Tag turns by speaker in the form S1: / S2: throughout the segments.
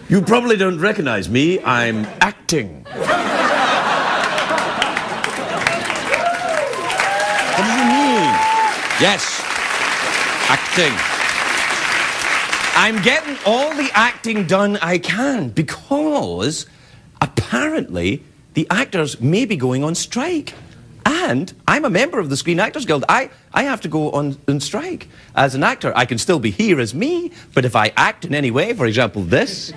S1: You probably don't recognize me. I'm acting. What do you mean? Yes, acting. I'm getting all the acting done I can because apparently the actors may be going on strike. And I'm a member of the Screen Actors Guild. I have to go on strike. As an actor, I can still be here as me, but if I act in any way, for example, this...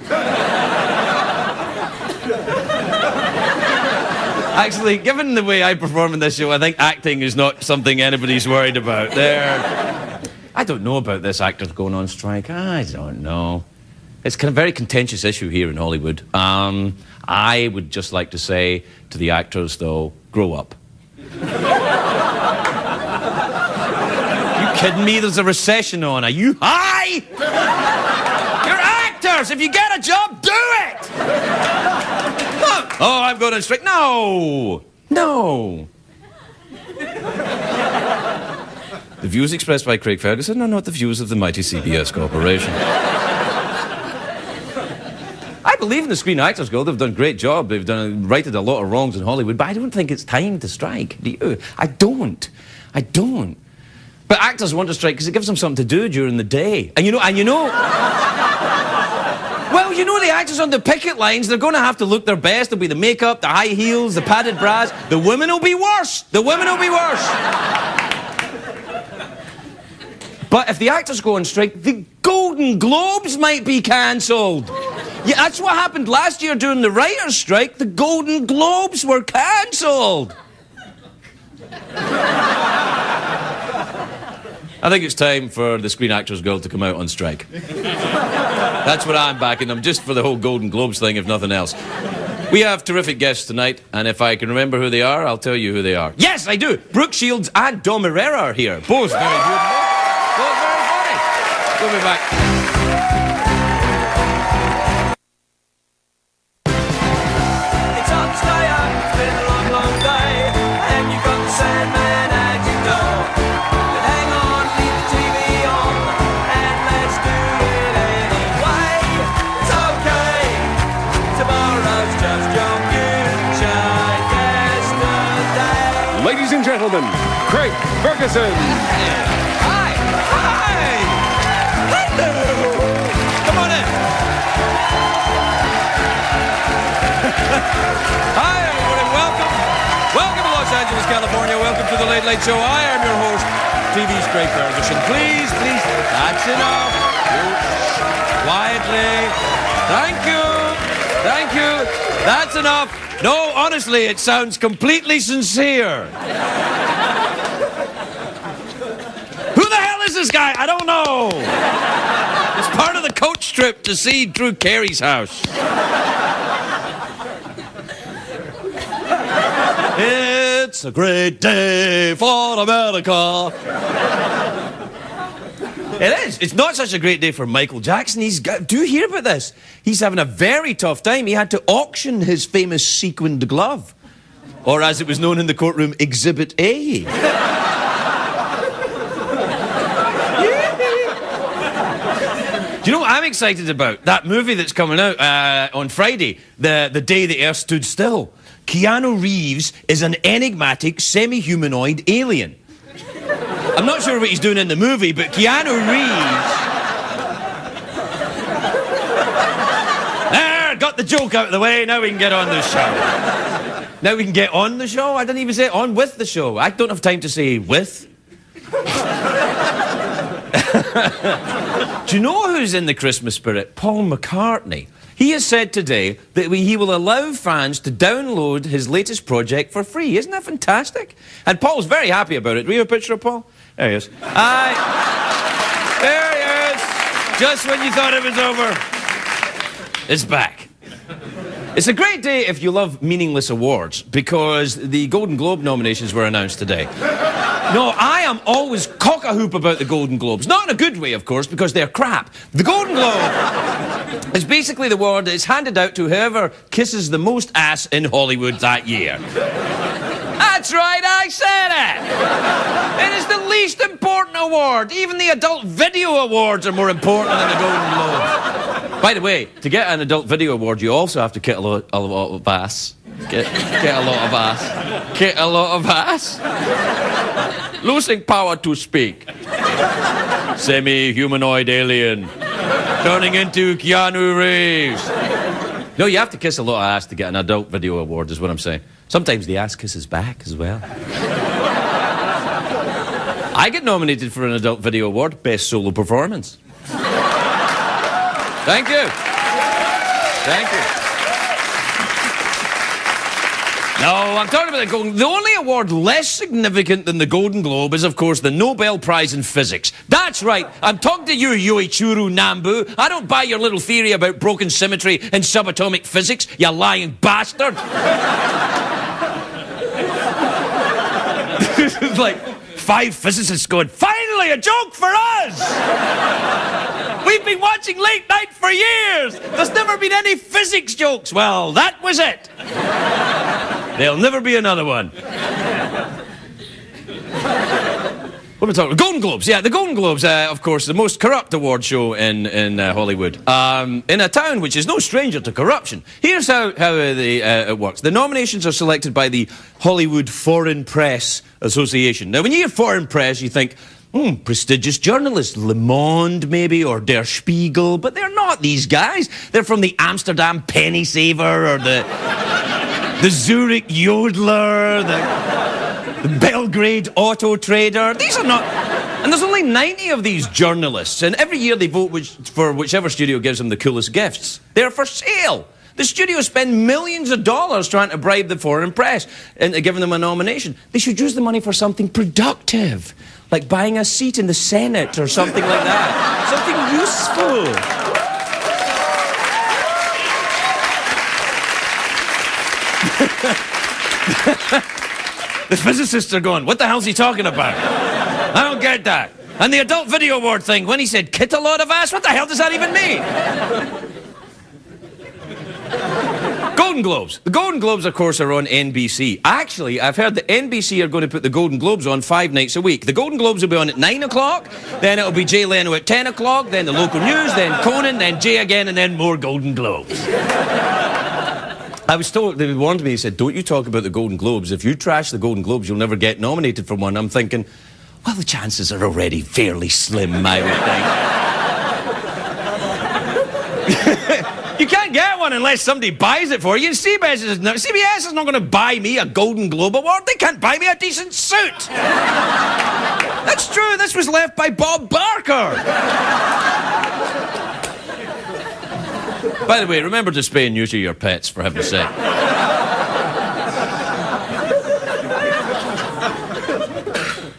S1: Actually, given the way I perform in this show, I think acting is not something anybody's worried about. I don't know about this actors going on strike. I don't know. It's kind of a very contentious issue here in Hollywood. I would just like to say to the actors, though, grow up. You kidding me? There's a recession on. Are you high? You're actors. If you get a job, do it. Oh, I'm going on strike. No. No. The views expressed by Craig Ferguson are not the views of the mighty CBS Corporation. I believe in the Screen Actors Guild. They've done a great job. They've righted a lot of wrongs in Hollywood, but I don't think it's time to strike. Do you? I don't. But actors want to strike because it gives them something to do during the day. And you know... Well, you know the actors on the picket lines, they're going to have to look their best. There'll be the makeup, the high heels, the padded bras. The women will be worse. The women will be worse. But if the actors go on strike, the Golden Globes might be cancelled. Yeah, that's what happened last year during the writers' strike. The Golden Globes were cancelled. I think it's time for the Screen Actors Guild to come out on strike. That's what I'm backing them, just for the whole Golden Globes thing, if nothing else. We have terrific guests tonight, and if I can remember who they are, I'll tell you who they are. Yes, I do! Brooke Shields and Dom Irrera are here. Both very good. Both very funny. We'll be back.
S2: Ladies and gentlemen, Craig Ferguson.
S1: Hi! Hello! Come on in. Hi, everybody. Welcome to Los Angeles, California. Welcome to the Late Late Show. I am your host, TV's Craig Ferguson. Please, that's enough. Quietly. Thank you. That's enough. No, honestly, it sounds completely sincere. Who the hell is this guy? I don't know. It's part of the coach trip to see Drew Carey's house. It's a great day for America. It is. It's not such a great day for Michael Jackson. Do you hear about this? He's having a very tough time. He had to auction his famous sequined glove. Or as it was known in the courtroom, Exhibit A. Do you know what I'm excited about? That movie that's coming out on Friday, the day the Earth stood still. Keanu Reeves is an enigmatic, semi-humanoid alien. I'm not sure what he's doing in the movie, but Keanu Reeves... There, got the joke out of the way, now we can get on the show. Now we can get on the show? I didn't even say on with the show. I don't have time to say with. Do you know who's in the Christmas spirit? Paul McCartney. He has said today that he will allow fans to download his latest project for free. Isn't that fantastic? And Paul's very happy about it. Do we have a picture of Paul? There he is. There he is. Just when you thought it was over, it's back. It's a great day if you love meaningless awards, because the Golden Globe nominations were announced today. No, I am always cock-a-hoop about the Golden Globes. Not in a good way, of course, because they're crap. The Golden Globe is basically the award that's handed out to whoever kisses the most ass in Hollywood that year. That's right, I said it! It is the least important award. Even the Adult Video Awards are more important than the Golden Globes. By the way, to get an Adult Video Award, you also have to kick a lot of ass. Get a lot of ass. Get a lot of ass. Losing power to speak. Semi-humanoid alien. Turning into Keanu Reeves. No, you have to kiss a lot of ass to get an Adult Video Award, is what I'm saying. Sometimes the ass kisses back as well. I get nominated for an Adult Video Award, Best Solo Performance. Thank you. Thank you. No, I'm talking about the Golden... The only award less significant than the Golden Globe is, of course, the Nobel Prize in Physics. That's right. I'm talking to you, Yoichiro Nambu. I don't buy your little theory about broken symmetry in subatomic physics, you lying bastard. This is like 5 physicists going, finally, a joke for us! We've been watching late night for years! There's never been any physics jokes! Well, that was it! There'll never be another one. What am I talking about? Golden Globes. Yeah, the Golden Globes, of course, the most corrupt award show in Hollywood. In a town which is no stranger to corruption. Here's how it works. The nominations are selected by the Hollywood Foreign Press Association. Now, when you hear foreign press, you think, prestigious journalists, Le Monde maybe, or Der Spiegel, but they're not these guys. They're from the Amsterdam Penny Saver, or the Zurich Yodeler, the Belgrade Auto Trader. These are not... And there's only 90 of these journalists, and every year they vote for whichever studio gives them the coolest gifts. They're for sale. The studios spend millions of dollars trying to bribe the foreign press into giving them a nomination. They should use the money for something productive, like buying a seat in the Senate or something like that. Something useful. The physicists are going, what the hell's he talking about? I don't get that. And the Adult Video Award thing, when he said kit a lot of ass, what the hell does that even mean? Golden Globes. The Golden Globes, of course, are on NBC. Actually, I've heard that NBC are going to put the Golden Globes on 5 nights a week. The Golden Globes will be on at 9 o'clock, then it'll be Jay Leno at 10 o'clock, then the local news, then Conan, then Jay again, and then more Golden Globes. I was told, they warned me, he said, don't you talk about the Golden Globes. If you trash the Golden Globes, you'll never get nominated for one. I'm thinking, well, the chances are already fairly slim, I would think. You can't get one unless somebody buys it for you. CBS is not going to buy me a Golden Globe Award. They can't buy me a decent suit. That's true. This was left by Bob Barker. By the way, remember to spay and neuter your pets, for heaven's sake.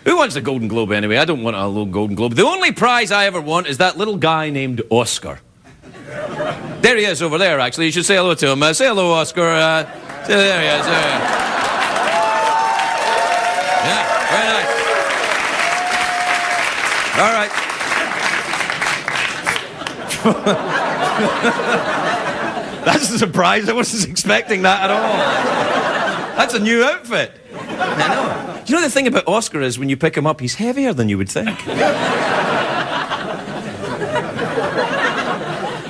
S1: Who wants a Golden Globe anyway? I don't want a Golden Globe. The only prize I ever want is that little guy named Oscar. There he is over there, actually. You should say hello to him. Say hello, Oscar. There he is. Yeah, very nice. All right. That's a surprise. I wasn't expecting that at all. That's a new outfit. I know. You know the thing about Oscar is when you pick him up, he's heavier than you would think.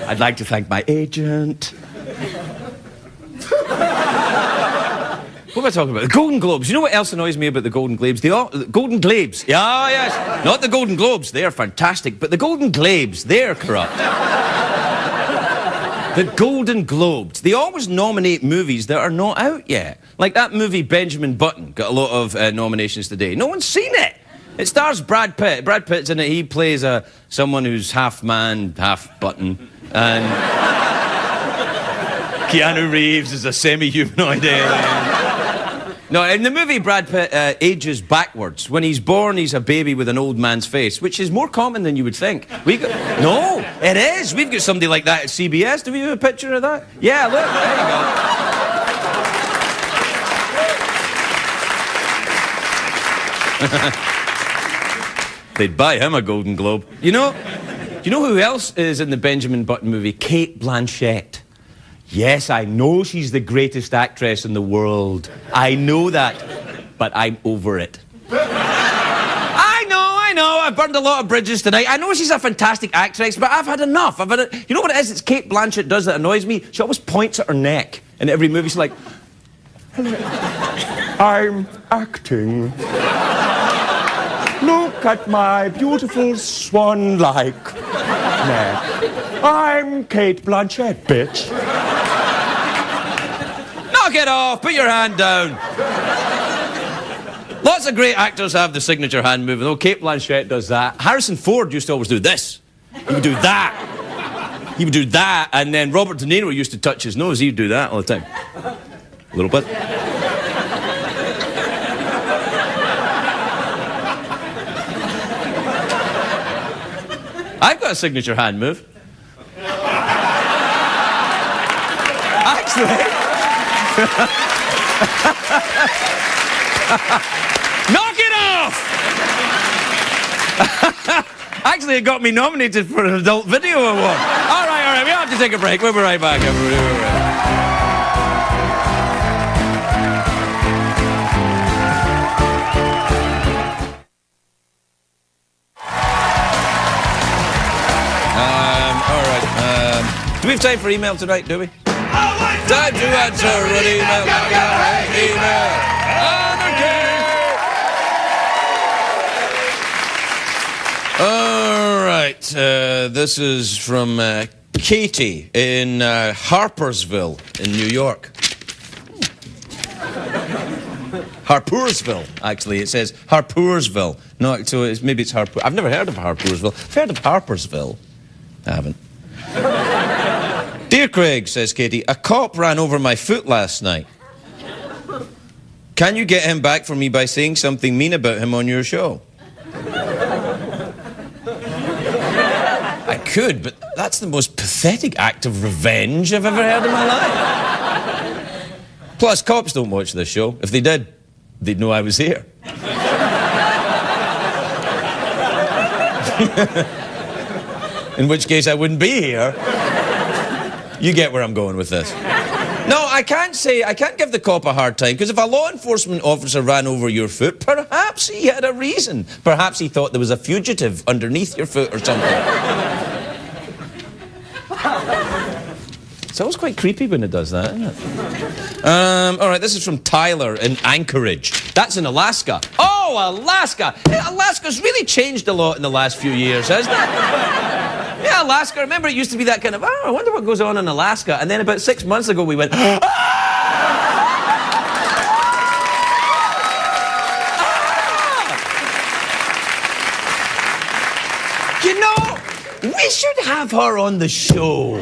S1: I'd like to thank my agent. What am I talking about? The Golden Globes. You know what else annoys me about the Golden Globes? The Golden Globes. Yeah, yes. Not the Golden Globes. They're fantastic. But the Golden Globes, they're corrupt. The Golden Globes. They always nominate movies that are not out yet. Like that movie Benjamin Button got a lot of nominations today. No one's seen it. It stars Brad Pitt. Brad Pitt's in it. He plays someone who's half man, half button. And Keanu Reeves is a semi-humanoid alien. No, in the movie, Brad Pitt ages backwards. When he's born, he's a baby with an old man's face, which is more common than you would think. No, it is. We've got somebody like that at CBS. Do we have a picture of that? Yeah, look, there you go. They'd buy him a Golden Globe. You know who else is in the Benjamin Button movie? Cate Blanchett. Yes, I know she's the greatest actress in the world. I know that. but I'm over it. I know, I've burned a lot of bridges tonight. I know she's a fantastic actress, but I've had enough. You know what it is? It's Kate Blanchett does that annoys me? She always points at her neck in every movie. She's like,
S2: I'm acting. Look at my beautiful swan-like neck. I'm Kate Blanchett, bitch.
S1: knock it off, put your hand down. Lots of great actors have the signature hand movement. Oh, Kate Blanchett does that. Harrison Ford used to always do this. He would do that. He would do that, and then Robert De Niro used to touch his nose. He would do that all the time. A little bit. I've got a signature hand move. Actually. Knock it off! Actually, it got me nominated for an Adult Video Award. All right, we have to take a break. We'll be right back, everybody. We'll be right back. Do we have time for email tonight, do we? Time to answer an email. All right, this is from Katie in Harpersville in New York. Harpursville, actually. It says Harpursville. No, so maybe it's Harpur. I've never heard of Harpursville. I've heard of Harpersville. I haven't. Dear Craig, says Katie, a cop ran over my foot last night. Can you get him back for me by saying something mean about him on your show? I could, but that's the most pathetic act of revenge I've ever heard in my life. Plus, cops don't watch this show. If they did, they'd know I was here. In which case I wouldn't be here. You get where I'm going with this. No, I can't give the cop a hard time, because if a law enforcement officer ran over your foot, perhaps he had a reason. Perhaps he thought there was a fugitive underneath your foot or something. It's always quite creepy when it does that, isn't it? All right, this is from Tyler in Anchorage. That's in Alaska. Oh, Alaska! Alaska's really changed a lot in the last few years, hasn't it? Yeah, Alaska. Remember, it used to be that kind of, I wonder what goes on in Alaska. And then about 6 months ago, we went, You know, we should have her on the show.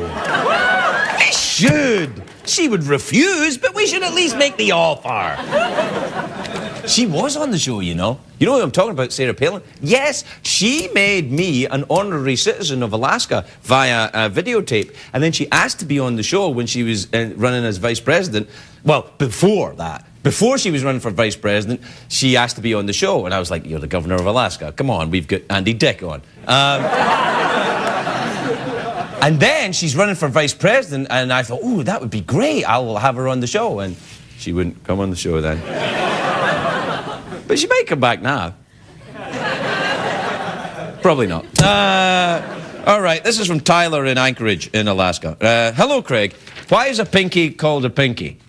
S1: We should. She would refuse, but we should at least make the offer. She was on the show, you know. You know who I'm talking about, Sarah Palin? Yes, she made me an honorary citizen of Alaska via a videotape. And then she asked to be on the show when she was running as vice president. Well, before that. Before she was running for vice president, she asked to be on the show. And I was like, you're the governor of Alaska. Come on, we've got Andy Dick on. And then she's running for vice president, and I thought, ooh, that would be great. I'll have her on the show. And she wouldn't come on the show then. But she might come back now. Probably not. All right, this is from Tyler in Anchorage in Alaska. Hello, Craig. Why is a pinky called a pinky?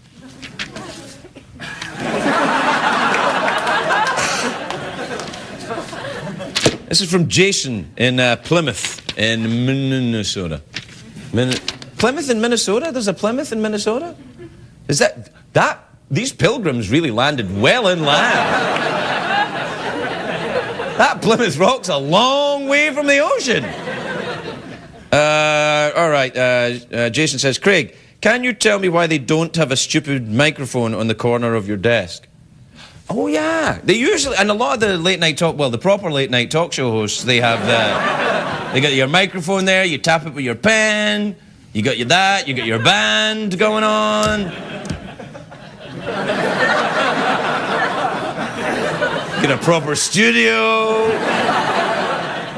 S1: This is from Jason in Plymouth in Minnesota. Plymouth in Minnesota? There's a Plymouth in Minnesota? Is that... These pilgrims really landed well inland. That Plymouth Rock's a long way from the ocean. All right, Jason says, Craig, can you tell me why they don't have a stupid microphone on the corner of your desk? Oh, yeah. They usually, and a lot of the late night talk, well, the proper late night talk show hosts, they have they got your microphone there, you tap it with your pen, you got your band going on. Get a proper studio.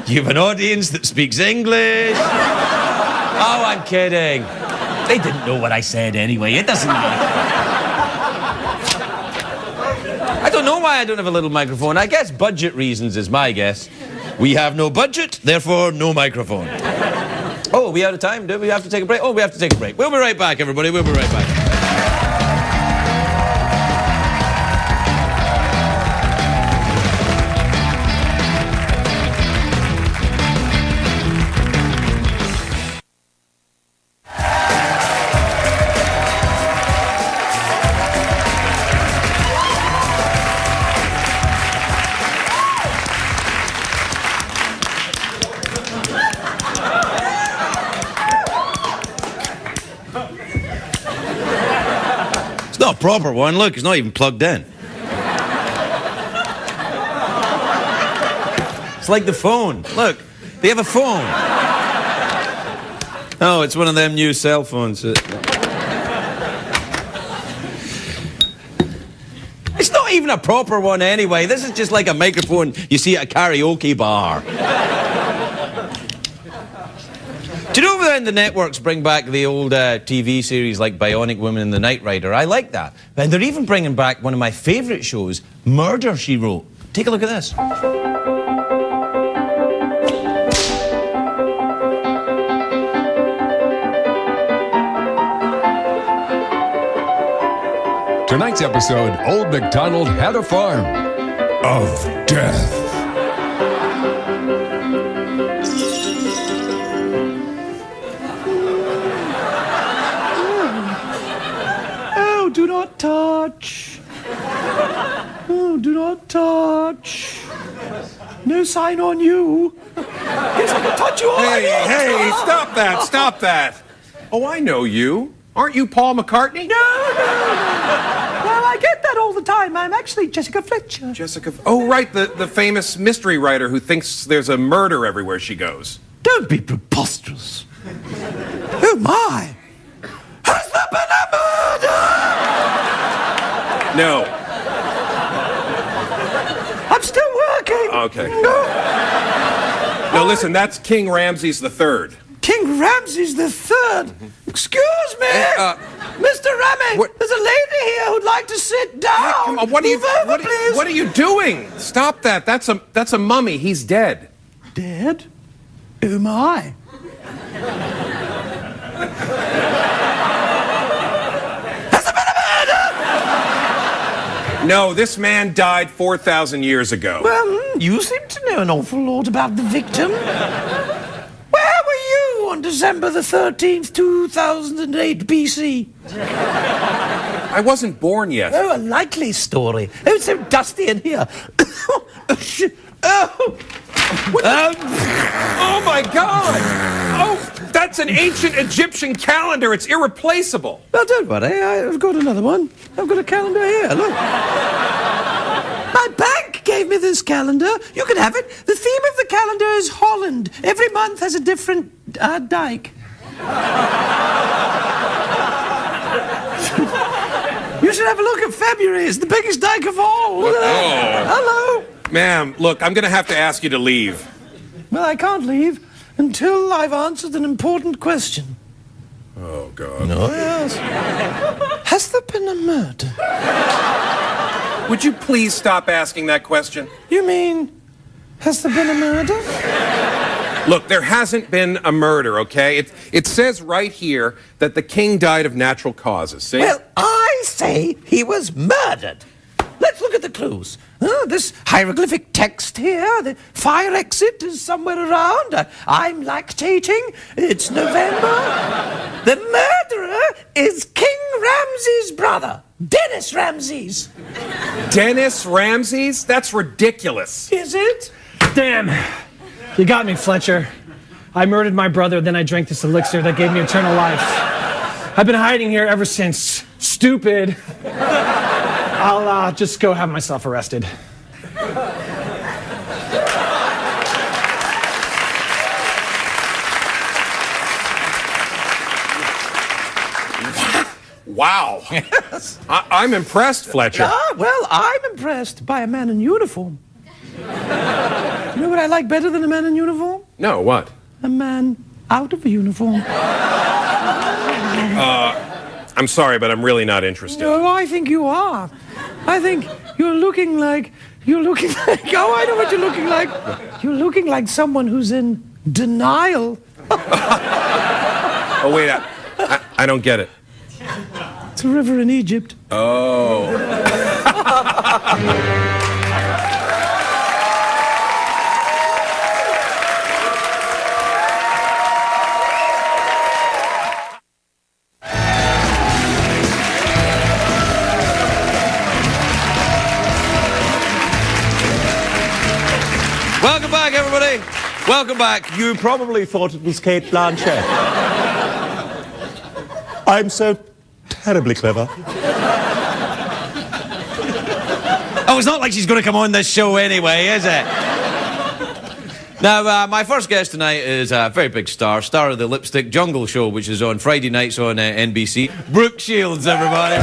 S1: You have an audience that speaks English. Oh, I'm kidding. They didn't know what I said anyway. It doesn't matter. I don't know know why I don't have a little microphone? I guess budget reasons is my guess. We have no budget, therefore no microphone. Oh, are we out of time? Do we have to take a break? Oh, we have to take a break. We'll be right back, everybody. We'll be right back. It's not a proper one. Look, it's not even plugged in. It's like the phone. Look, they have a phone. Oh, it's one of them new cell phones. It's not even a proper one anyway. This is just like a microphone you see at a karaoke bar. Do you know when the networks bring back the old TV series like Bionic Woman and the Knight Rider? I like that. And they're even bringing back one of my favourite shows, Murder, She Wrote. Take a look at this.
S3: Tonight's episode, Old MacDonald Had a Farm of Death.
S2: Oh, do not touch. Oh, do not touch. No sign on you. Yes, I can touch you all I want.
S4: Hey, stop that. Oh, I know you. Aren't you Paul McCartney?
S2: No. Well, I get that all the time. I'm actually Jessica Fletcher.
S4: Oh, right, the famous mystery writer who thinks there's a murder everywhere she goes.
S2: Don't be preposterous. Oh, my. Has there been a murder?
S4: No.
S2: I'm still working.
S4: Okay. No, listen, that's King Ramses III.
S2: King Ramses III? Excuse me, Mr. Remy. There's a lady here who'd like to sit down.
S4: Come on,
S2: Move over, please.
S4: what are you doing? Stop that. That's a mummy. He's dead.
S2: Dead? Oh, my. Has there been a murder?
S4: No, this man died 4,000 years ago.
S2: Well, you seem to know an awful lot about the victim. Where were you on December the 13th, 2008 BC?
S4: I wasn't born yet.
S2: Oh, a likely story. Oh, it's so dusty in here.
S4: Oh, my God! Oh, that's an ancient Egyptian calendar. It's irreplaceable.
S2: Well, don't worry. I've got another one. I've got a calendar here. Look. My bank gave me this calendar. You can have it. The theme of the calendar is Holland. Every month has a different dike. You should have a look at February. It's the biggest dike of all. Look at that. Hello.
S4: Ma'am, look, I'm going to have to ask you to leave.
S2: Well, I can't leave until I've answered an important question.
S4: Oh, God.
S2: Oh, yes. Has there been a murder?
S4: Would you please stop asking that question?
S2: You mean, has there been a murder?
S4: Look, there hasn't been a murder, okay? It says right here that the king died of natural causes, see?
S2: Well, I say he was murdered. Let's look at the clues. This hieroglyphic text here, the fire exit is somewhere around. I'm lactating. It's November. The murderer is King Ramses' brother, Dennis Ramses.
S4: Dennis Ramses? That's ridiculous.
S2: Is it?
S5: Damn. You got me, Fletcher. I murdered my brother, then I drank this elixir that gave me eternal life. I've been hiding here ever since. Stupid. I'll just go have myself arrested.
S4: Wow. Yes. I'm impressed, Fletcher.
S2: Well, I'm impressed by a man in uniform. You know what I like better than a man in uniform?
S4: No, what?
S2: A man out of a uniform.
S4: I'm sorry, but I'm really not interested.
S2: No, I think you are. I think you're looking like, oh, I know what you're looking like. You're looking like someone who's in denial.
S4: Oh, wait, I don't get it.
S2: It's a river in Egypt.
S4: Oh.
S1: Welcome back, everybody. Welcome back.
S6: You probably thought it was Kate Blanchett. I'm so terribly clever.
S1: Oh, it's not like she's going to come on this show anyway, is it? Now, my first guest tonight is a very big star of the Lipstick Jungle Show, which is on Friday nights on NBC. Brooke Shields, everybody.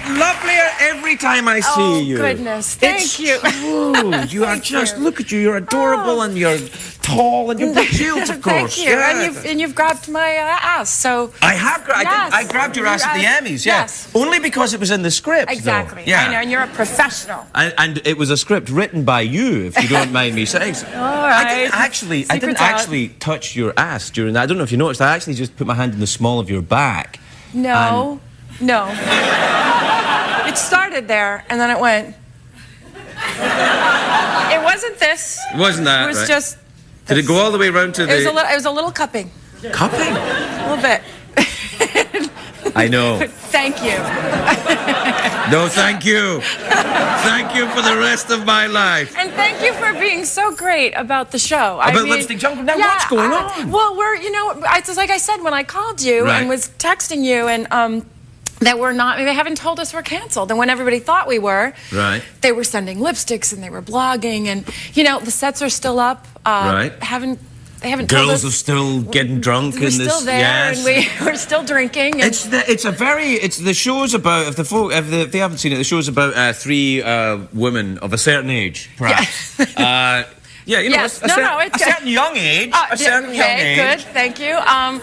S1: Lovelier every time I see you.
S7: Oh, goodness. Thank you.
S1: True. You are just, look at you. You're adorable and you're tall and you're Brooke Shields, of course.
S7: Thank you.
S1: Yeah.
S7: And you've grabbed my ass, so...
S1: I have.
S7: Yes.
S1: I grabbed your ass at the Emmys, yeah.
S7: Yes.
S1: Only because it was in the script,
S7: Exactly.
S1: though. Yeah.
S7: I know, and you're a professional.
S1: And it was a script written by you, if you don't mind me saying so.
S7: All right.
S1: I didn't actually touch your ass during that. I don't know if you noticed. I actually just put my hand in the small of your back.
S7: No. No. It started there, and then it went. It wasn't this.
S1: It wasn't that,
S7: It was
S1: right?
S7: just...
S1: Did it go all the way around to the...
S7: It was a little cupping.
S1: Cupping?
S7: A little bit.
S1: I know.
S7: Thank you.
S1: No, thank you. Thank you for the rest of my life.
S7: And thank you for being so great about the show.
S1: About Lipstick Jungle? Now, what's going on?
S7: Well, it's like I said when I called you
S1: Right.
S7: and was texting you, and that we're not, they haven't told us we're canceled. And when everybody thought we were,
S1: Right.
S7: they were sending lipsticks and they were blogging, and the sets are still up.
S1: Right.
S7: They haven't told us.
S1: Girls are still getting drunk
S7: We're
S1: in this.
S7: still there,
S1: Yes.
S7: and we're still drinking. And
S1: It's the show's about, if they haven't seen it, the show's about three women of a certain age, perhaps. Yeah,
S7: Yes.
S1: a certain young age. A certain young age.
S7: Good, thank you. No,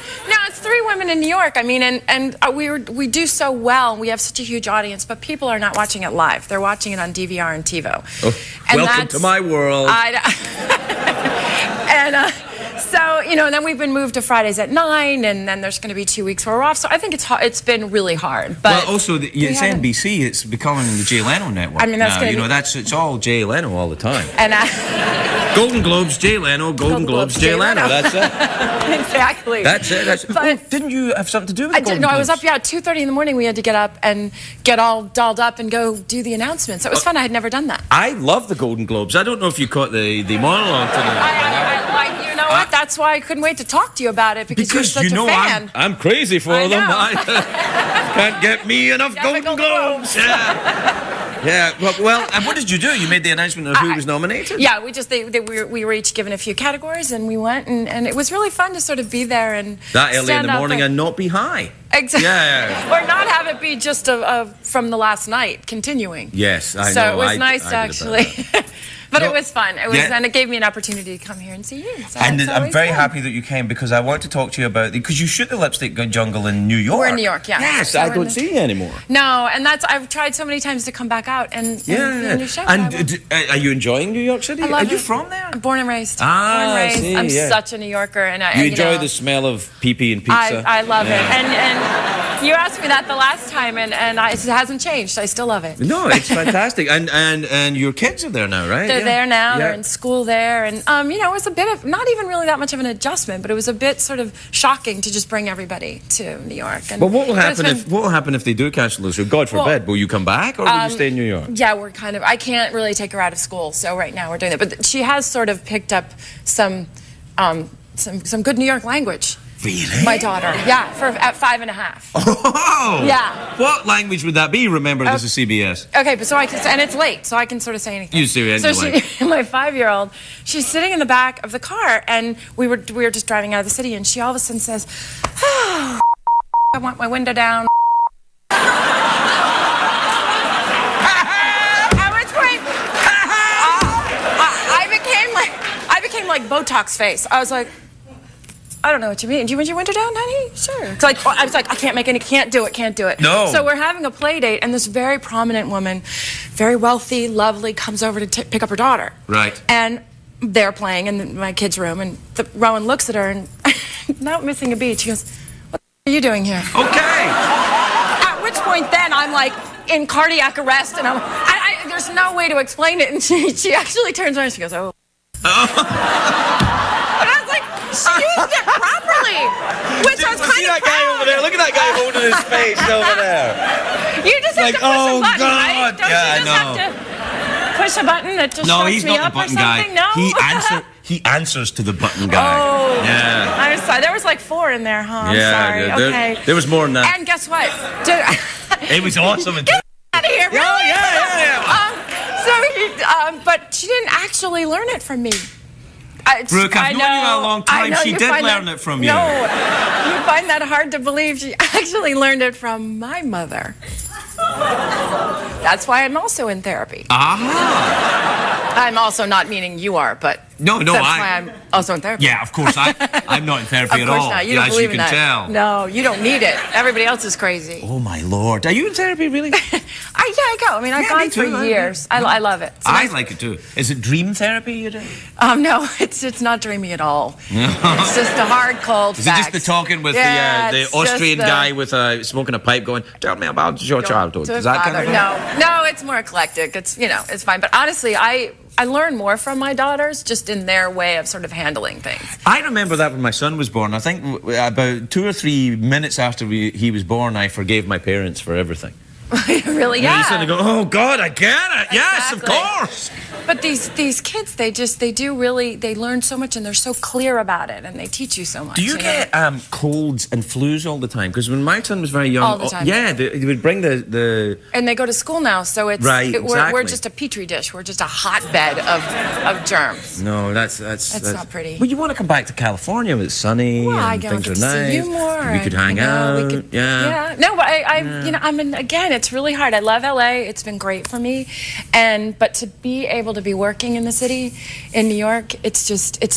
S7: it's three women in New York. I mean, and we do so well. We have such a huge audience, but people are not watching it live. They're watching it on DVR and TiVo.
S1: Oh,
S7: and
S1: welcome to my world.
S7: So, and then we've been moved to Fridays at 9, and then there's going to be 2 weeks where we're off. So I think it's been really hard. But
S1: well, also, it's NBC. It's becoming the Jay Leno network.
S7: I mean, that's
S1: now.
S7: going to be...
S1: it's all Jay Leno all the time.
S7: And
S1: Golden Globes, Jay Leno. Golden Globes, Jay Leno. That's it.
S7: Exactly.
S1: That's it.
S7: But
S1: didn't you have something to do with the Golden
S7: No,
S1: Globes?
S7: I was up, at 2:30 in the morning. We had to get up and get all dolled up and go do the announcements. It was fun. I had never done that.
S1: I love the Golden Globes. I don't know if you caught the monologue tonight.
S7: You know what? That's why I couldn't wait to talk to you about it, because you're such a fan.
S1: I'm crazy for
S7: I
S1: them.
S7: know.
S1: Can't get me enough Golden Globes. Yeah. Well, and what did you do? You made the announcement of who was nominated?
S7: Yeah, we were each given a few categories, and we went, and it was really fun to sort of be there and
S1: that early in
S7: stand
S1: the
S7: up
S1: morning and not be high.
S7: Exactly.
S1: Yeah.
S7: Or not have it be just from the last night continuing.
S1: Yes, I know.
S7: So it was nice to actually. But
S1: No,
S7: it was fun. It was,
S1: yeah.
S7: and it gave me an opportunity to come here and see you. So
S1: And
S7: it's
S1: I'm
S7: always
S1: very
S7: fun.
S1: happy that you came, because I want to talk to you about because you shoot the Lipstick Jungle in New York.
S7: We're in New York, yeah.
S1: Yes,
S7: So
S1: I
S7: we're
S1: don't
S7: in
S1: see you anymore.
S7: No, and I've tried so many times to come back out and be in your show.
S1: And are you enjoying New York City?
S7: I love
S1: Are you
S7: it.
S1: from there?
S7: I'm born and raised.
S1: Ah,
S7: born and
S1: I
S7: raised.
S1: see,
S7: I'm
S1: yeah.
S7: such a New Yorker, and
S1: You enjoy the smell of pee-pee and pizza?
S7: I love it, and you asked me that the last time, and it hasn't changed. I still love it.
S1: No, it's fantastic. And your kids are there now, right?
S7: They're there now.
S1: Yeah.
S7: They're in school there, and it was a bit of not even really that much of an adjustment, but it was a bit sort of shocking to just bring everybody to New York. And
S1: But what will
S7: it's
S1: happen if they do cancel the show? God forbid. Will you come back, or will you stay in New York?
S7: Yeah, we're kind of. I can't really take her out of school, so right now we're doing that. But she has sort of picked up some good New York language.
S1: Really?
S7: My daughter, yeah, at 5.5.
S1: Oh!
S7: Yeah.
S1: What language would that be? Remember, this is CBS.
S7: Okay, but and it's late, so I can sort of say anything.
S1: You say anything.
S7: So my 5-year-old, she's sitting in the back of the car, and we were just driving out of the city, and she all of a sudden says, "Oh, want my window down. I became like Botox face. I was like, I don't know what you mean. Do you want your window down, honey? Sure. It's like, I was like, can't do it.
S1: No.
S7: So we're having a play date, and this very prominent woman, very wealthy, lovely, comes over to pick up her daughter.
S1: Right.
S7: And they're playing in my kid's room, and Rowan looks at her, and not missing a beat, she goes, what are you doing here?
S1: Okay.
S7: At which point then I'm like in cardiac arrest, and there's no way to explain it, and she actually turns around and she goes, oh. But I was like, she used it properly, which I was kind of proud.
S1: Over there. Look at that guy holding his face over there.
S7: You just have
S1: Like,
S7: to push
S1: oh,
S7: a button,
S1: God.
S7: right? Don't
S1: Yeah,
S7: you just have to push a button that just
S1: No,
S7: shuts
S1: he's
S7: me
S1: not
S7: up
S1: the button
S7: or something?
S1: guy.
S7: No?
S1: He answers to the button guy.
S7: Oh.
S1: Yeah.
S7: I'm sorry. There was like 4 in there, huh? I'm sorry. Okay.
S1: There was more than that.
S7: And guess what?
S1: It was awesome.
S7: Get out of here, really?
S1: Yeah.
S7: But she didn't actually learn it from me.
S1: Brooke, I've known you a long time. She did learn it from you.
S7: No, you find that hard to believe. She actually learned it from my mother. That's why I'm also in therapy.
S1: Ah.
S7: I'm also not meaning you are, but
S1: No,
S7: that's why I'm also in therapy.
S1: Yeah, of course. I'm not in therapy
S7: Of
S1: at
S7: course
S1: all.
S7: not. You don't
S1: as
S7: believe
S1: you
S7: in
S1: can
S7: that.
S1: tell.
S7: No, you don't need it. Everybody else is crazy.
S1: Oh my Lord! Are you in therapy really?
S7: I go. I mean, I've gone for years. I love it.
S1: I like it too. Is it dream therapy you do?
S7: No, it's not dreamy at all. It's just a hard, cold
S1: Is
S7: fact.
S1: it just the talking with the
S7: it's
S1: Austrian
S7: just
S1: guy with smoking a pipe going, tell me about your childhood?
S7: To
S1: Is that kind of thing?
S7: No, it's more eclectic. It's, it's fine. But honestly, I learn more from my daughters just in their way of sort of handling things.
S1: I remember that when my son was born. I think about 2 or 3 minutes after he was born, I forgave my parents for everything.
S7: Really?
S1: And
S7: Yeah.
S1: you suddenly go, oh God, I get it. Yes, of
S7: Exactly.
S1: course.
S7: But these kids, they learn so much, and they're so clear about it, and they teach you so much.
S1: Do you get colds and flus all the time? Because when my son was very young,
S7: All the time.
S1: Yeah, they would bring the
S7: And they go to school now, so it's
S1: Right,
S7: we're
S1: exactly.
S7: just a petri dish. We're just a hotbed of germs.
S1: No, that's
S7: not pretty.
S1: Well, you want to come back to California? It's sunny
S7: Well, I
S1: and
S7: get
S1: things
S7: to
S1: are
S7: see
S1: nice.
S7: you more.
S1: We could hang out. Yeah.
S7: No, but again, it's really hard. I love LA. It's been great for me, but to be able to be working in the city in New York, it's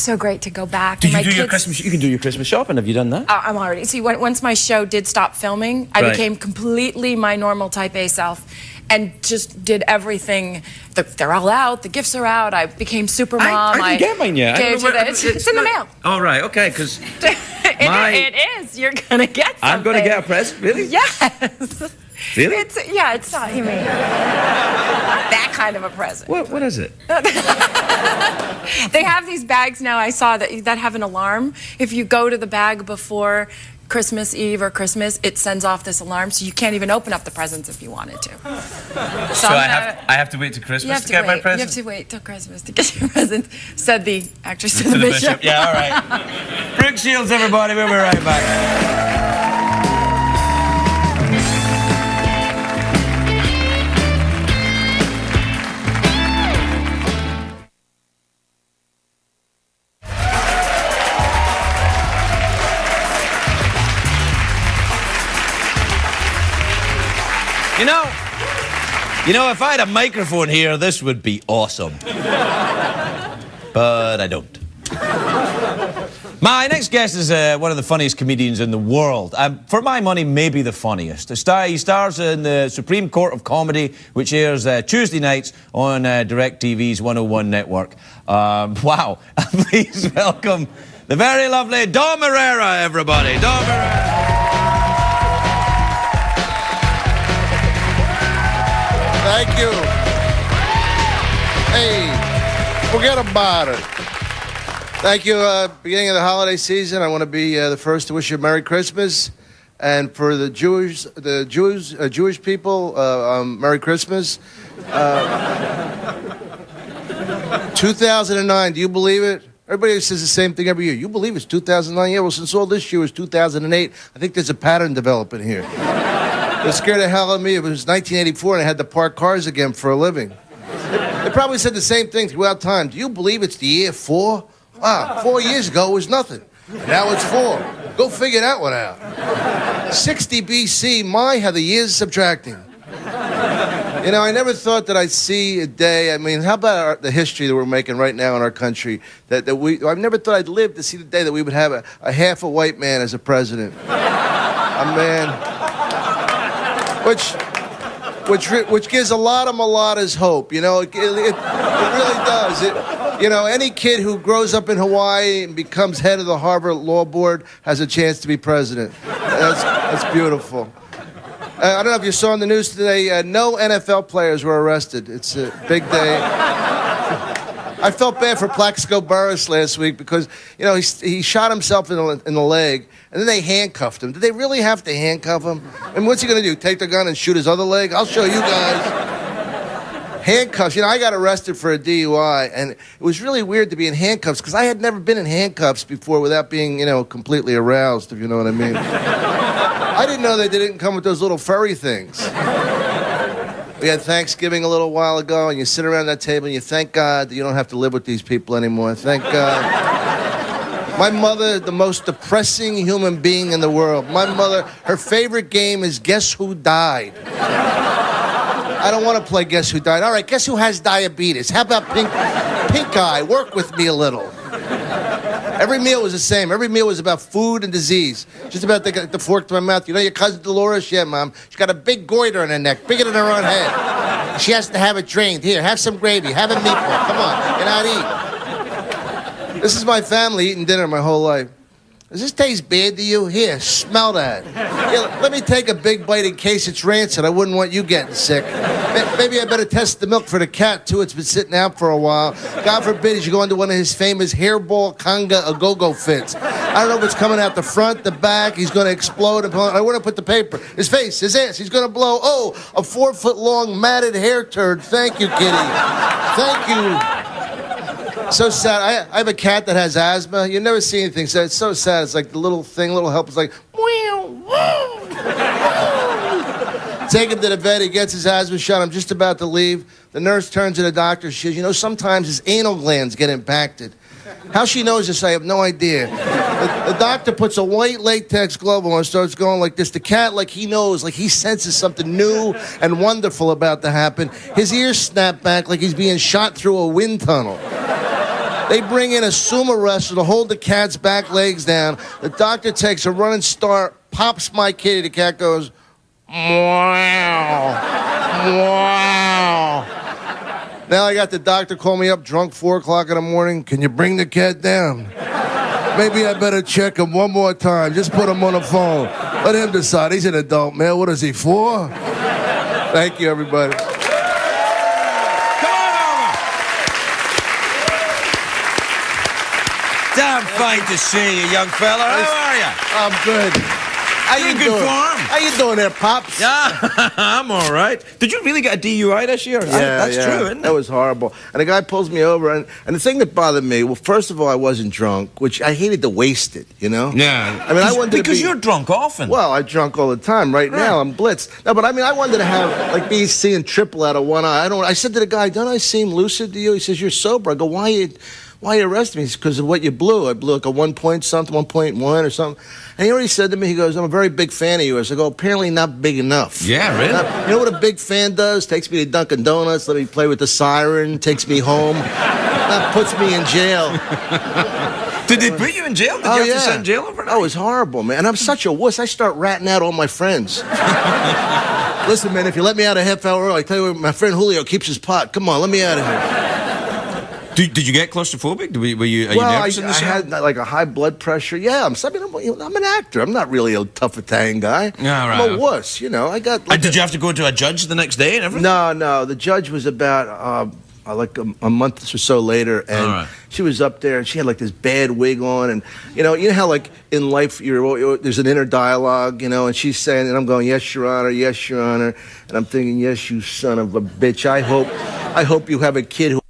S7: so great to go back.
S1: Did
S7: And
S1: you do
S7: my
S1: your
S7: kids-
S1: Christmas? You can do your Christmas shopping. Have you done that?
S7: I'm already. See, once my show did stop filming, I
S1: Right.
S7: became completely my normal type A self, and just did everything. They're all out. The gifts are out. I became super mom.
S1: I didn't get mine yet. I
S7: gave
S1: don't know
S7: you
S1: where-
S7: the- it's in the mail.
S1: Oh, right. Okay, because
S7: It is. You're gonna get something.
S1: I'm going to get a present. Really?
S7: Yes.
S1: Really?
S7: It's not. You mean that kind of a present?
S1: What is it?
S7: They have these bags now. I saw that have an alarm. If you go to the bag before Christmas Eve or Christmas, it sends off this alarm, so you can't even open up the presents if you wanted to.
S1: So I have to wait till Christmas to get my present?
S7: You have to wait till Christmas to get your present, said the actress to the bishop.
S1: Yeah, all right. Brooke Shields, everybody. We'll be right back. You know, if I had a microphone here, this would be awesome. But I don't. My next guest is one of the funniest comedians in the world. For my money, maybe the funniest. He stars in the Supreme Court of Comedy, which airs Tuesday nights on DirecTV's 101 network. Wow. Please welcome the very lovely Dom Irrera, everybody. Dom Irrera.
S8: Thank you. Hey, forget about it. Thank you. Beginning of the holiday season, I want to be the first to wish you a Merry Christmas, and for the Jewish people, Merry Christmas. 2009. Do you believe it? Everybody says the same thing every year. You believe it's 2009? Yeah. Well, since all this year was 2008, I think there's a pattern developing here. It scared the hell out of me. It was 1984, and I had to park cars again for a living. They probably said the same thing throughout time. Do you believe it's the year 4? Wow, 4 years ago it was nothing. And now it's 4. Go figure that one out. 60 BC, my, how the years subtracting. You know, I never thought that I'd see a day. I mean, how about the history that we're making right now in our country? I've never thought I'd live to see the day that we would have a half a white man as a president. A man, which gives a lot of mulattoes hope. You know, it really does. You know, any kid who grows up in Hawaii and becomes head of the Harvard Law Board has a chance to be president. That's beautiful. I don't know if you saw in the news today, no NFL players were arrested. It's a big day. I felt bad for Plaxico Burress last week because, you know, he shot himself in the leg, and then they handcuffed him. Did they really have to handcuff him? And what's he going to do, take the gun and shoot his other leg? I'll show you guys. Handcuffs. You know, I got arrested for a DUI, and it was really weird to be in handcuffs because I had never been in handcuffs before without being, you know, completely aroused, if you know what I mean. I didn't know they didn't come with those little furry things. We had Thanksgiving a little while ago, and you sit around that table and you thank God that you don't have to live with these people anymore. Thank God. My mother, the most depressing human being in the world. My mother, her favorite game is Guess Who Died? I don't want to play Guess Who Died. All right, guess who has diabetes? How about pink eye? Work with me a little. Every meal was the same. Every meal was about food and disease. Just about to get the fork to my mouth. You know your cousin Dolores? Yeah, Mom. She's got a big goiter in her neck, bigger than her own head. She has to have it drained. Here, have some gravy. Have a meatball. Come on, get out eat. This is my family eating dinner my whole life. Does this taste bad to you? Here, smell that. Here, let me take a big bite in case it's rancid. I wouldn't want you getting sick. Maybe I better test the milk for the cat, too. It's been sitting out for a while. God forbid he should go into one of his famous hairball conga a-go-go fits. I don't know if it's coming out the front, the back. He's going to explode. I want to put the paper. His face, his ass. He's going to blow. Oh, a 4-foot-long matted hair turd. Thank you, kitty. Thank you. So sad. I have a cat that has asthma. You never see anything. So it's so sad. It's like the little help is like, take him to the vet. He gets his asthma shot. I'm just about to leave. The nurse turns to the doctor. She says, you know, sometimes his anal glands get impacted. How she knows this, I have no idea. The doctor puts a white latex glove on and starts going like this. The cat, like he knows, like he senses something new and wonderful about to happen. His ears snap back like he's being shot through a wind tunnel. They bring in a sumo wrestler to hold the cat's back legs down. The doctor takes a running start, pops my kitty. The cat goes, wow, wow. Now I got the doctor call me up drunk 4 o'clock in the morning. Can you bring the cat down? Maybe I better check him one more time. Just put him on the phone. Let him decide. He's an adult, man. What is he for? Thank you, everybody.
S1: Damn fine to see you, young fella. How are you?
S8: I'm good. How you
S1: You're in
S8: doing?
S1: good form.
S8: How you doing there, Pops?
S1: Yeah, I'm all right. Did you really get a DUI this year?
S8: Yeah,
S1: That's true, isn't it?
S8: That was horrible. And the guy pulls me over, and the thing that bothered me, well, first of all, I wasn't drunk, which I hated to waste it, you know?
S1: Yeah.
S8: I mean, I wanted
S1: because
S8: to be,
S1: you're drunk often.
S8: Well, I'm drunk all the time. Right now, I'm blitzed. No, but I mean, I wanted to have, like, be seeing triple out of one eye. I said to the guy, don't I seem lucid to you? He says, you're sober. I go, why you arrested me? It's because of what you blew. I blew like a 1 point something, 1.1 or something. And he already said to me, he goes, I'm a very big fan of yours. I go, apparently not big enough.
S1: Yeah, really?
S8: You know what a big fan does? Takes me to Dunkin' Donuts, let me play with the siren, takes me home. That puts me in jail.
S1: Did they put you in jail? Did you have to sit in jail overnight?
S8: Oh, it was horrible, man. And I'm such a wuss. I start ratting out all my friends. Listen, man, if you let me out a half hour early, I tell you what, my friend Julio keeps his pot. Come on, let me out of here.
S1: Did you get claustrophobic? Are you nervous in the cell?
S8: I had like a high blood pressure. Yeah, I'm an actor. I'm not really a tough Italian guy.
S1: Yeah, right.
S8: I'm a wuss, you know. I got.
S1: Did you have to go to a judge the next day and everything?
S8: No. The judge was about like a month or so later, and she was up there, and she had like this bad wig on, and you know how like in life there's an inner dialogue, you know, and she's saying, and I'm going, yes, Your Honor, yes, Your Honor, and I'm thinking, yes, you son of a bitch. I hope you have a kid who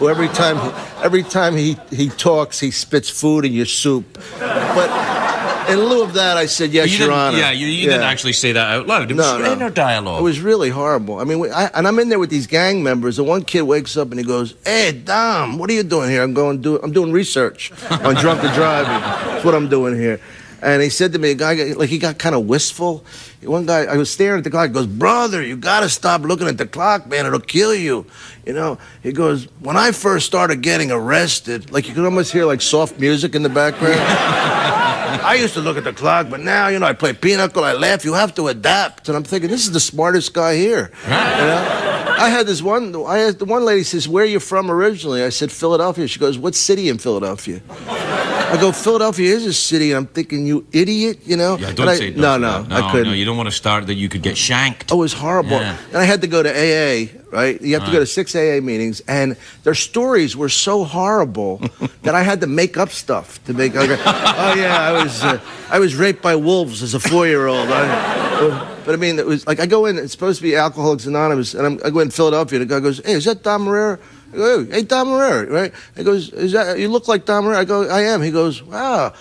S8: every time he talks, he spits food in your soup. But in lieu of that, I said, yes, Your Honor.
S1: Yeah, you didn't actually say that out loud. It was inner dialogue.
S8: It was really horrible. I mean, and I'm in there with these gang members, and one kid wakes up and he goes, hey, Dom, what are you doing here? I'm doing research on drunken driving. That's what I'm doing here. And he said to me, a guy, like, he got kind of wistful. One guy, I was staring at the clock, he goes, brother, you got to stop looking at the clock, man, it'll kill you. You know, he goes, when I first started getting arrested, like you could almost hear like soft music in the background. I used to look at the clock, but now, you know, I play pinochle, I laugh, you have to adapt. And I'm thinking, this is the smartest guy here. You know? I had the one lady says, where are you from originally? I said, Philadelphia. She goes, what city in Philadelphia? I go, Philadelphia is a city. And I'm thinking, you idiot, you know?
S1: Yeah, don't say no,
S8: I couldn't.
S1: No, you don't want to start that you could get shanked.
S8: Oh, it was horrible.
S1: Yeah.
S8: And I had to go to AA, right? You have to go to 6 AA meetings, and their stories were so horrible that I had to make up stuff to make. Oh yeah, I was raped by wolves as a 4-year-old. But I mean, it was like I go in. It's supposed to be Alcoholics Anonymous, and I go in Philadelphia. And the guy goes, "Hey, is that Dom Irrera?" I go, "Hey, Dom Irrera, right?" He goes, "Is that you look like Dom Irrera?" I go, "I am." He goes, "Wow."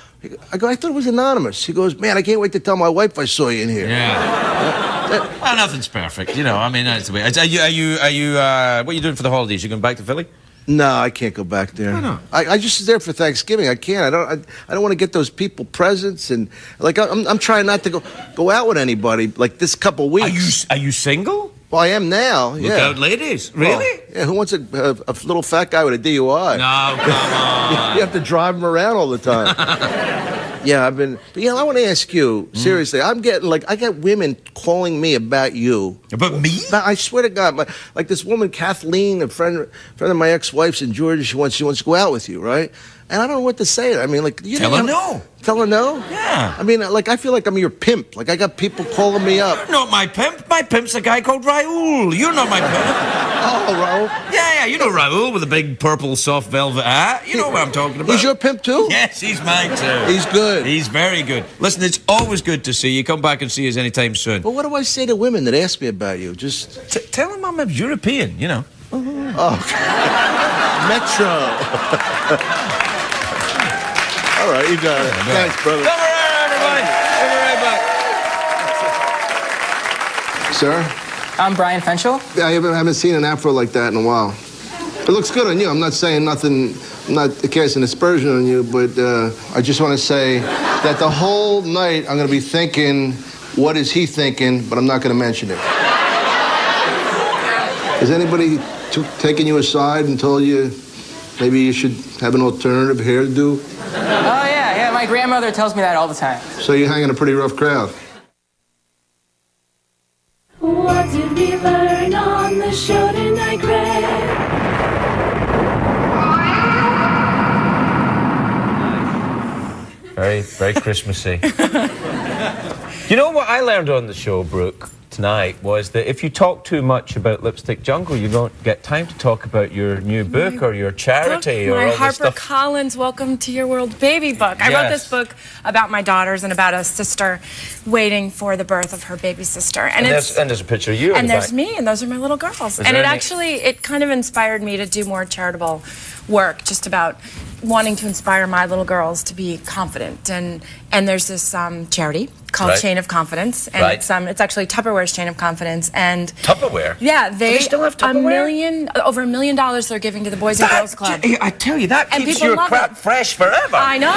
S8: I go, "I thought it was anonymous." He goes, "Man, I can't wait to tell my wife I saw you in here."
S1: Yeah. Well, nothing's perfect, you know. I mean, that's the way. Are you? What are you doing for the holidays? You going back to Philly?
S8: No, I can't go back there.
S1: Why not?
S8: I just was there for Thanksgiving. I can't. I don't want to get those people presents, and like I'm trying not to go out with anybody like this couple weeks.
S1: Are you single?
S8: Well, I am now.
S1: Look
S8: yeah.
S1: out, ladies. Really?
S8: Well, yeah. Who wants a little fat guy with a DUI?
S1: No, come on.
S8: You have to drive him around all the time. Yeah, but you know, I want to ask you seriously. I'm getting I get women calling me about you.
S1: About me?
S8: I swear to God, like this woman Kathleen, a friend of my ex-wife's in Georgia. She wants to go out with you, right? And I don't know what to say. I mean, like you
S1: tell her no.
S8: Tell her no?
S1: Yeah.
S8: I mean, like I feel like I'm your pimp. Like I got people calling me up.
S1: You're not my pimp. My pimp's a guy called Raoul. You're not my pimp.
S8: Oh, Raoul.
S1: Yeah, you know Raoul with a big purple soft velvet hat. You know what I'm talking about.
S8: He's your pimp too?
S1: Yes, he's mine too.
S8: He's good.
S1: He's very good. Listen, it's always good to see you. Come back and see us anytime soon.
S8: But what do I say to women that ask me about you? Just
S1: tell them I'm a European, you know.
S8: Oh, Metro. All right, you got it. Thanks, brother.
S1: Come around, everybody. We'll be right back.
S8: Sir?
S9: I'm Brian Fenchel.
S8: Yeah, I haven't seen an afro like that in a while. It looks good on you. I'm not saying nothing. I'm not casting aspersion on you, but I just want to say that the whole night I'm going to be thinking, what is he thinking? But I'm not going to mention it. Has anybody taken you aside and told you maybe you should have an alternative hairdo?
S9: Oh, yeah. My grandmother tells me that all the time.
S8: So you hang in a pretty rough crowd.
S10: What did we learn on the show tonight, Greg?
S1: Very, very Christmassy. You know what I learned on the show, Brooke, tonight was that if you talk too much about Lipstick Jungle, you don't get time to talk about your new book or your charity or all this stuff.
S7: My HarperCollins Welcome to Your World baby book. I wrote this book about my daughters and about a sister waiting for the birth of her baby sister. And
S1: there's a picture of you.
S7: And there's me, and those are my little girls. And it kind of inspired me to do more charitable work, just about wanting to inspire my little girls to be confident. And there's this charity called Chain of Confidence, and it's actually Tupperware's Chain of Confidence. And
S1: Tupperware?
S7: Yeah, they
S1: still have Tupperware?
S7: over $1 million they're giving to the Boys and Girls Club.
S1: I tell you, that
S7: and
S1: keeps your crap fresh forever.
S7: I know.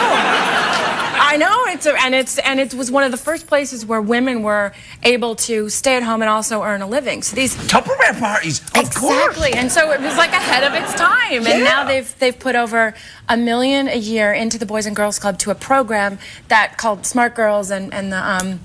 S7: It was one of the first places where women were able to stay at home and also earn a living. So these
S1: Tupperware parties, of course.
S7: Exactly, and so it was like ahead of its time. And now they've put over $1 million a year into the Boys and Girls Club to a program that called Smart Girls and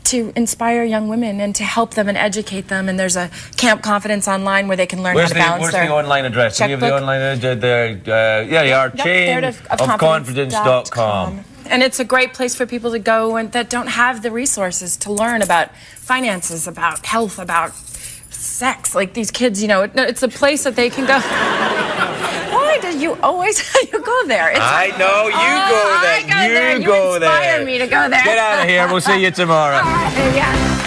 S7: to inspire young women and to help them and educate them. And there's a Camp Confidence online where they can learn how to balance their
S1: Where's the online address? Do you have the online address? Yeah, you are. chainofconfidence.com.
S7: And it's a great place for people to go and that don't have the resources to learn about finances, about health, about sex. Like these kids, you know, it's a place that they can go. Why do you always you go there?
S1: I know you go there.
S7: You inspire me to go there.
S1: Get out of here. We'll see you tomorrow.
S7: Yeah.